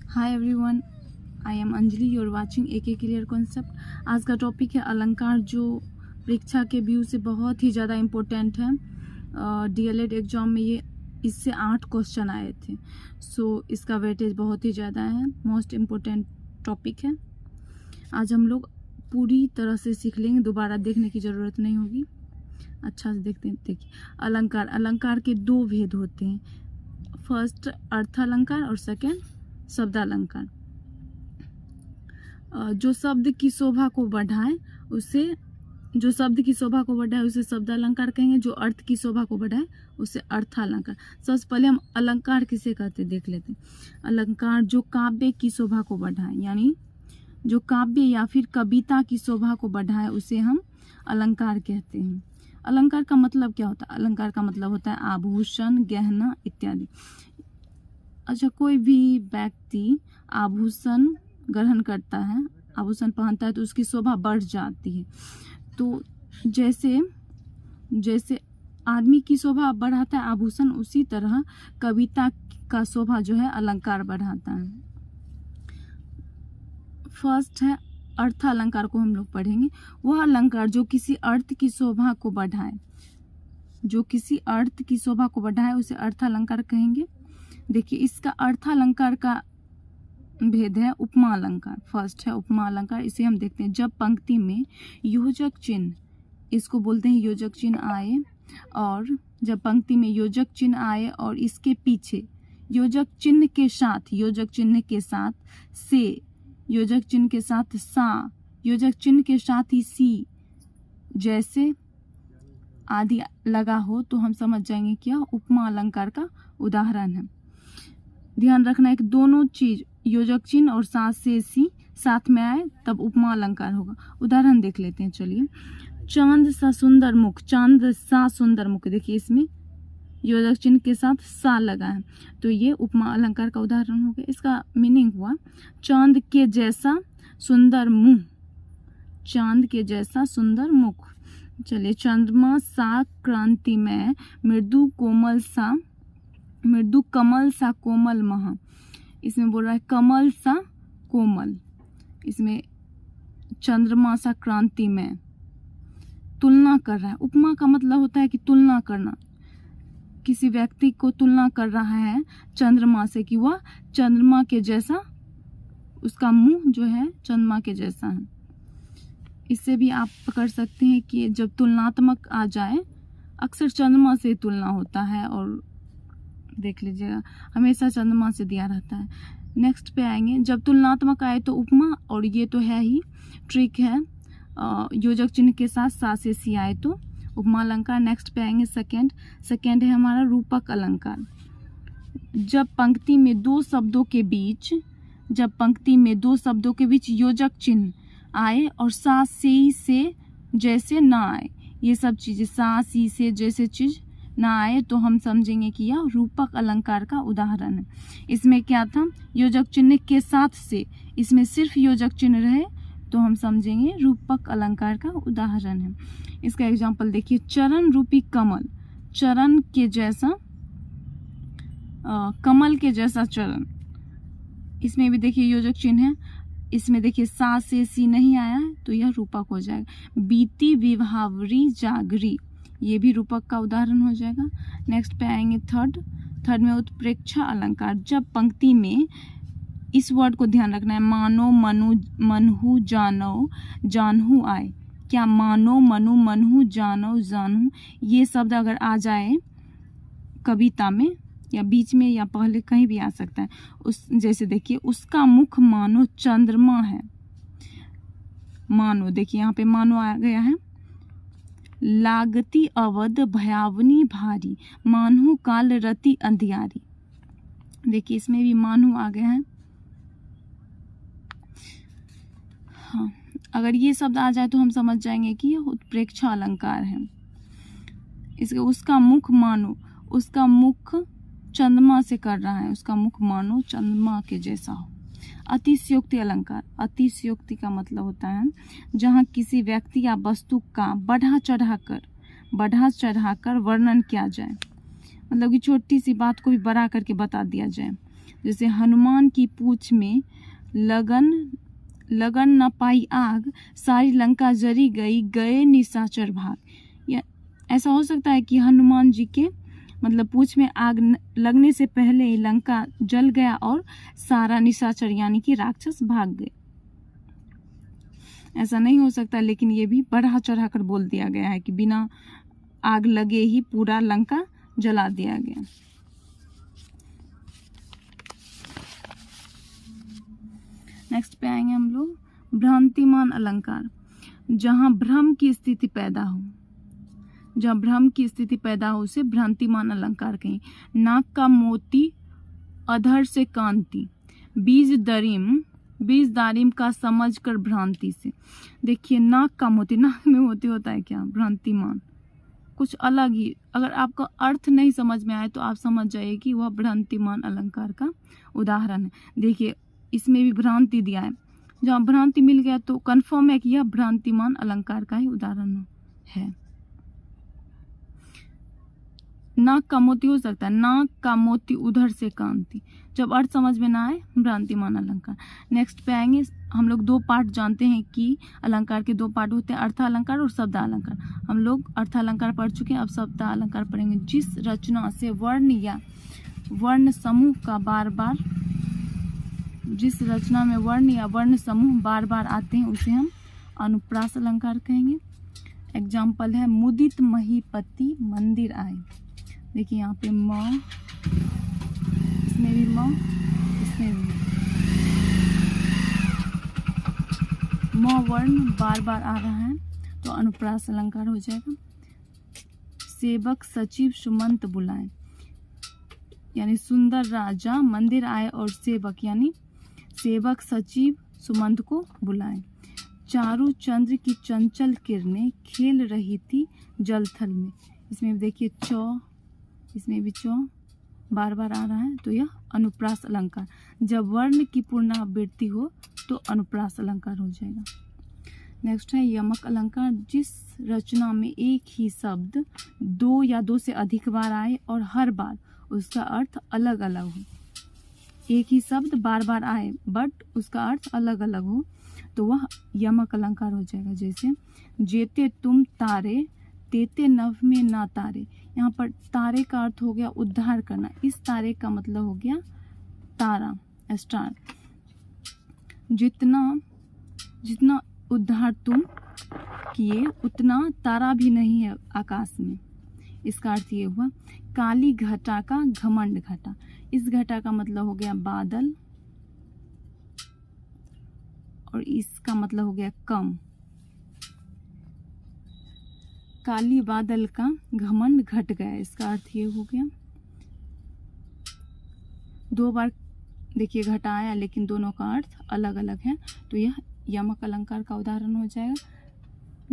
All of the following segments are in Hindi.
Hi everyone, I am Anjali, you are watching एके क्लियर कॉन्सेप्ट। आज का टॉपिक है अलंकार, जो परीक्षा के व्यू से बहुत ही ज़्यादा इम्पोर्टेंट है। डीएलएड एग्जाम में ये इससे 8 क्वेश्चन आए थे, सो इसका वेटेज बहुत ही ज़्यादा है, मोस्ट इम्पोर्टेंट टॉपिक है। आज हम लोग पूरी तरह से सीख लेंगे, दोबारा देखने की ज़रूरत नहीं होगी। अच्छा से देखते हैं। देखिए, अलंकार, अलंकार के 2 भेद होते हैं, फर्स्ट अर्थालंकार और सेकेंड शब्दालंकार। जो शब्द की शोभा को बढ़ाए उसे शब्दालंकार कहेंगे, जो अर्थ की शोभा को बढ़ाए उसे अर्थालंकार। सबसे पहले हम अलंकार किसे कहते देख लेते हैं। अलंकार जो काव्य की शोभा को बढ़ाए, यानी जो काव्य या फिर कविता की शोभा को बढ़ाए उसे हम अलंकार कहते हैं। अलंकार का मतलब क्या होता है? अलंकार का मतलब होता है आभूषण, गहना इत्यादि। अच्छा, कोई भी व्यक्ति आभूषण ग्रहण करता है, आभूषण पहनता है तो उसकी शोभा बढ़ जाती है। तो जैसे आदमी की शोभा बढ़ाता है आभूषण, उसी तरह कविता का शोभा जो है अलंकार बढ़ाता है। फर्स्ट है अर्थ अलंकार, को हम लोग पढ़ेंगे। वह अलंकार जो किसी अर्थ की शोभा को बढ़ाए, उसे अर्थ अलंकार कहेंगे। देखिए, इसका अर्थालंकार का भेद है उपमा अलंकार। फर्स्ट है उपमा अलंकार, इसे हम देखते हैं। जब पंक्ति में योजक चिन्ह, इसको बोलते हैं योजक चिन्ह आए, और जब पंक्ति में योजक चिन्ह आए और इसके पीछे योजक चिन्ह के साथ से, योजक चिन्ह के साथ सा, योजक चिन्ह के साथ ही सी जैसे आदि लगा हो, तो हम समझ जाएंगे कि यह उपमा अलंकार का उदाहरण है। ध्यान रखना है कि दोनों चीज, योजक चिन्ह और साथ से सी साथ में आए तब उपमा अलंकार होगा। उदाहरण देख लेते हैं, चलिए। चांद सा सुंदर मुख, देखिए इसमें योजक चिन्ह के साथ सा लगा है, तो ये उपमा अलंकार का उदाहरण हो गया। इसका मीनिंग हुआ चांद के जैसा सुंदर मुख। चलिए, चंद्रमा सा क्रांति में मृदु कमल सा कोमल महा, इसमें बोल रहा है कमल सा कोमल, इसमें चंद्रमा सा क्रांति में तुलना कर रहा है। उपमा का मतलब होता है कि तुलना करना, किसी व्यक्ति को तुलना कर रहा है चंद्रमा से कि वह चंद्रमा के जैसा, उसका मुंह जो है चंद्रमा के जैसा है। इससे भी आप पकड़ सकते हैं कि जब तुलनात्मक आ जाए, अक्सर चंद्रमा से तुलना होता है, और देख लीजिएगा हमेशा चंद्रमा से दिया रहता है। नेक्स्ट पे आएंगे, जब तुलनात्मक आए तो उपमा, और ये तो है ही ट्रिक है, योजक चिन्ह के साथ सा से सी आए तो उपमा अलंकार। नेक्स्ट पे आएंगे सेकेंड है हमारा रूपक अलंकार। जब पंक्ति में दो शब्दों के बीच योजक चिन्ह आए और सा से जैसे ना आए, ये सब चीजें सा सी से जैसे चीज ना आए, तो हम समझेंगे कि यह रूपक अलंकार का उदाहरण है। इसमें क्या था, योजक चिन्ह के साथ से, इसमें सिर्फ योजक चिन्ह रहे तो हम समझेंगे रूपक अलंकार का उदाहरण है। इसका एग्जाम्पल देखिए, चरण रूपी कमल, चरण के जैसा, कमल के जैसा चरण, इसमें भी देखिए योजक चिन्ह है, इसमें देखिए सा से सी नहीं आया है तो यह रूपक हो जाएगा। बीती विभावरी जागरी, ये भी रूपक का उदाहरण हो जाएगा। नेक्स्ट पे आएंगे थर्ड में उत्प्रेक्षा अलंकार। जब पंक्ति में, इस वर्ड को ध्यान रखना है, मानो मनु मनहु जानहु आए, क्या मानो मनु मनहु जानहु, ये शब्द अगर आ जाए कविता में या बीच में या पहले कहीं भी आ सकता है। जैसे देखिए, उसका मुख मानो चंद्रमा है, मानो, देखिए यहाँ पे मानो आ गया है। लागती अवध भयावनी भारी, मानहु काल रति अंधियारी, देखिए इसमें भी मानहु आ गया है। हाँ, अगर ये शब्द आ जाए तो हम समझ जाएंगे कि यह उत्प्रेक्षा अलंकार है। इसके उसका मुख मानो, उसका मुख चंद्रमा से कर रहा है, उसका मुख मानो चंद्रमा के जैसा हो। अतिशयोक्ति अलंकार, अतिशयोक्ति का मतलब होता है जहाँ किसी व्यक्ति या वस्तु का बढ़ा चढ़ाकर वर्णन किया जाए, मतलब कि छोटी सी बात को भी बड़ा करके बता दिया जाए। जैसे हनुमान की पूंछ में लगन न पाई आग, सारी लंका जरी गई, गए निशाचर भाग। या ऐसा हो सकता है कि हनुमान जी के मतलब पूंछ में आग लगने से पहले ही लंका जल गया और सारा निशाचर यानी कि राक्षस भाग गए। ऐसा नहीं हो सकता, लेकिन ये भी बढ़ा चढ़ा कर बोल दिया गया है कि बिना आग लगे ही पूरा लंका जला दिया गया। नेक्स्ट पे आएंगे हम लोग भ्रांतिमान अलंकार। जहां भ्रम की स्थिति पैदा हो, जहां भ्रम की स्थिति पैदा हो उसे भ्रांतिमान अलंकार कहें। नाक का मोती अधर से कांति, बीज दारिम का समझ कर भ्रांति से। देखिए नाक का मोती, नाक में मोती होता है क्या? भ्रांतिमान, कुछ अलग ही। अगर आपको अर्थ नहीं समझ में आए तो आप समझ जाइए कि वह भ्रांतिमान अलंकार का उदाहरण है। देखिए इसमें भी भ्रांति दिया है, जहाँ भ्रांति मिल गया तो कंफर्म है कि यह भ्रांतिमान अलंकार का ही उदाहरण है। नाक का मोती हो सकता है, नाक का मोती उधर से कांति, जब अर्थ समझ में ना आए भ्रांतिमान अलंकार। नेक्स्ट पे आएंगे हम लोग। 2 पार्ट जानते हैं कि अलंकार के 2 पार्ट होते हैं, अर्थालंकार और शब्दालंकार। हम लोग अर्थालंकार पढ़ चुके हैं, अब शब्दालंकार पढ़ेंगे। जिस रचना से वर्ण या वर्ण समूह का बार बार, जिस रचना में वर्ण या वर्ण समूह बार बार आते हैं उसे हम अनुप्रास अलंकार कहेंगे। एग्जाम्पल है मुदित महीपति मंदिर आए। देखिए यहाँ पे म, इसमें भी म, इसमें भी म वर्ण बार बार आ रहा है तो अनुप्रास अलंकार हो जाएगा। सेवक सचिव सुमंत बुलाए, यानी सुंदर राजा मंदिर आए और सेवक यानी सेवक सचिव सुमंत को बुलाए। चारु चंद्र की चंचल किरणें खेल रही थी जलथल में। इसमें भी देखिए चौ, इसमें भी चौ बार बार आ रहा है तो यह अनुप्रास अलंकार। जब वर्ण की पुनरावृत्ति हो तो अनुप्रास अलंकार हो जाएगा। नेक्स्ट है यमक अलंकार। जिस रचना में एक ही शब्द 2 या 2 से अधिक बार आए और हर बार उसका अर्थ अलग अलग हो। एक ही शब्द बार बार आए बट उसका अर्थ अलग अलग हो तो वह यमक अलंकार हो जाएगा। जैसे जेते तुम तारे, तेते नभ में ना तारे। यहाँ पर तारे का अर्थ हो गया उद्धार करना, इस तारे का मतलब हो गया तारा, स्टार। जितना उद्धार तुम किए उतना तारा भी नहीं है आकाश में, इसका अर्थ ये हुआ। काली घटा का घमंड घटा, इस घटा का मतलब हो गया बादल और इसका मतलब हो गया कम। काली बादल का घमंड घट गया, इसका अर्थ ये हो गया। 2 बार देखिए घटा आया लेकिन दोनों का अर्थ अलग अलग है तो यह यमक अलंकार का उदाहरण हो जाएगा।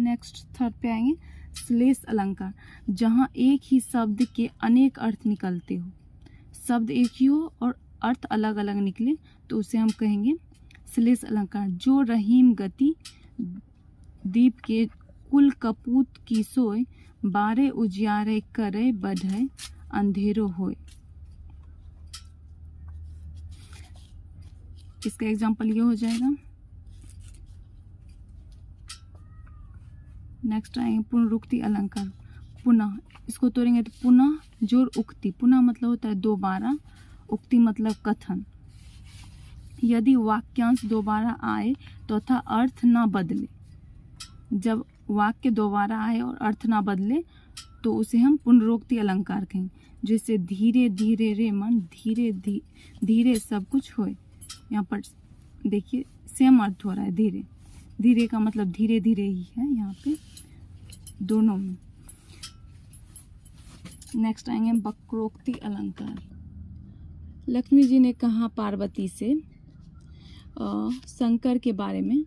नेक्स्ट थर्ड पे आएंगे श्लेष अलंकार। जहाँ एक ही शब्द के अनेक अर्थ निकलते हो, शब्द एक ही हो और अर्थ अलग अलग निकले तो उसे हम कहेंगे श्लेष अलंकार। जो रहीम गति दीप के कुल कपूत की सोय, 12 उजियारे करे बढ़े अंधेरो होए। इसका एग्जाम्पल ये हो जाएगा। नेक्स्ट आएंगे पुनरुक्ति अलंकार। पुनः, इसको तोड़ेंगे तो पुनः जोर उक्ति। पुनः मतलब होता है दोबारा, उक्ति मतलब कथन। यदि वाक्यांश दोबारा आए तथा अर्थ ना बदले, जब वाक्य दोबारा आए और अर्थ ना बदले तो उसे हम पुनरुक्ति अलंकार कहें। जैसे धीरे धीरे रे मन, धीरे धीरे सब कुछ होए। यहाँ पर देखिए सेम अर्थ हो रहा है, धीरे धीरे का मतलब धीरे धीरे ही है यहाँ पे दोनों में। नेक्स्ट आएंगे वक्रोक्ति अलंकार। लक्ष्मी जी ने कहा पार्वती से शंकर के बारे में,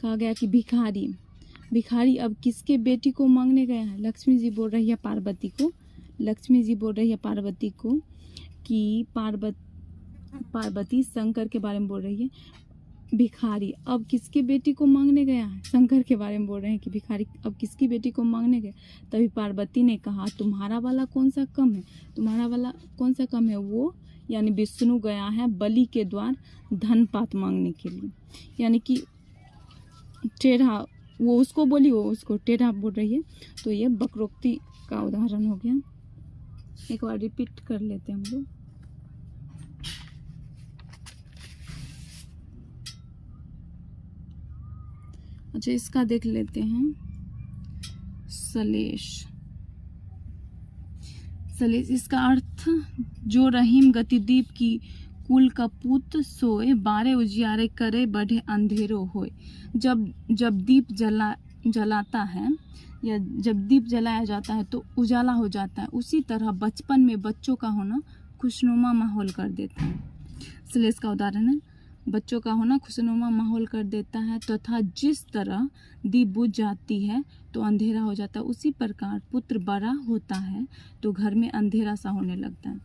कहा गया कि भिखारी अब किसके बेटी को मांगने गया है। लक्ष्मी जी बोल रही है पार्वती को कि पार्वती शंकर के बारे में बोल रही है। भिखारी अब किसकी बेटी को मांगने गया है, शंकर के बारे में बोल रहे हैं कि भिखारी अब किसकी बेटी को मांगने गया। तभी पार्वती ने कहा तुम्हारा वाला कौन सा कम है, तुम्हारा वाला कौन सा कम है। वो यानी विष्णु गया है बलि के द्वार धन पात मांगने के लिए, यानी कि टेढ़ा वो उसको बोली, वो उसको टेढ़ा बोल रही है। तो ये वक्रोक्ति का उदाहरण हो गया। एक बार रिपीट कर लेते हैं हम लोग। अच्छा, इसका देख लेते हैं। सलेश, सलेश इसका अर्थ जो रहीम गतिदीप की कुल कपूत सोए 12 उजियारे करे बढ़े अंधेरो होए। जब दीप जलाता है या जब दीप जलाया जाता है तो उजाला हो जाता है। उसी तरह बचपन में बच्चों का होना खुशनुमा माहौल कर देता है। सलेश का उदाहरण है, बच्चों का होना खुशनुमा माहौल कर देता है। तथा जिस तरह दीप बुझ जाती है तो अंधेरा हो जाता है, उसी प्रकार पुत्र बड़ा होता है तो घर में अंधेरा सा होने लगता है।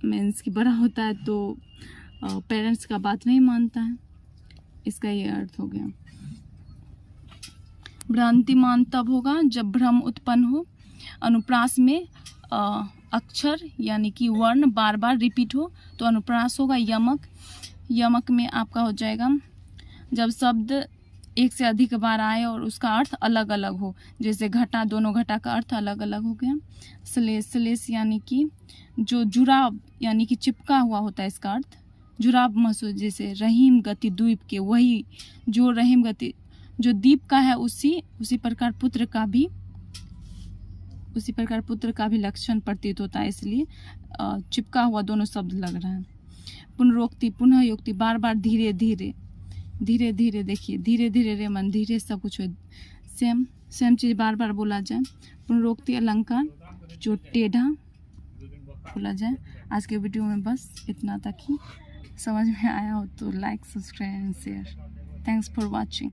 मीन्स कि बड़ा होता है तो पेरेंट्स का बात नहीं मानता है, इसका ये अर्थ हो गया। भ्रांतिमान तब होगा जब भ्रम उत्पन्न हो, अनुप्रास में अक्षर यानी कि वर्ण बार बार रिपीट हो तो अनुप्रास होगा। यमक, यमक में आपका हो जाएगा जब शब्द एक से अधिक बार आए और उसका अर्थ अलग अलग हो, जैसे घटा, दोनों घटा का अर्थ अलग अलग हो गया। सलेस, सलेस यानी कि जो जुराब यानी कि चिपका हुआ होता है, इसका अर्थ जुराब महसूस, जैसे रहीम गति द्वीप के, वही जो रहीम गति जो दीप का है उसी प्रकार पुत्र का भी लक्षण प्रतीत होता है, इसलिए चिपका हुआ दोनों शब्द लग रहा है। पुनरोक्ति, पुनः युक्ति, बार बार धीरे धीरे देखिए, धीरे धीरे रे मन धीरे सब कुछ हो, सेम चीज बार बार बोला जाए। पुनरोक्ति अलंकार जो टेढ़ा बोला जाए। आज के वीडियो में बस इतना तक ही। समझ में आया हो तो like, subscribe and share. Thanks for watching.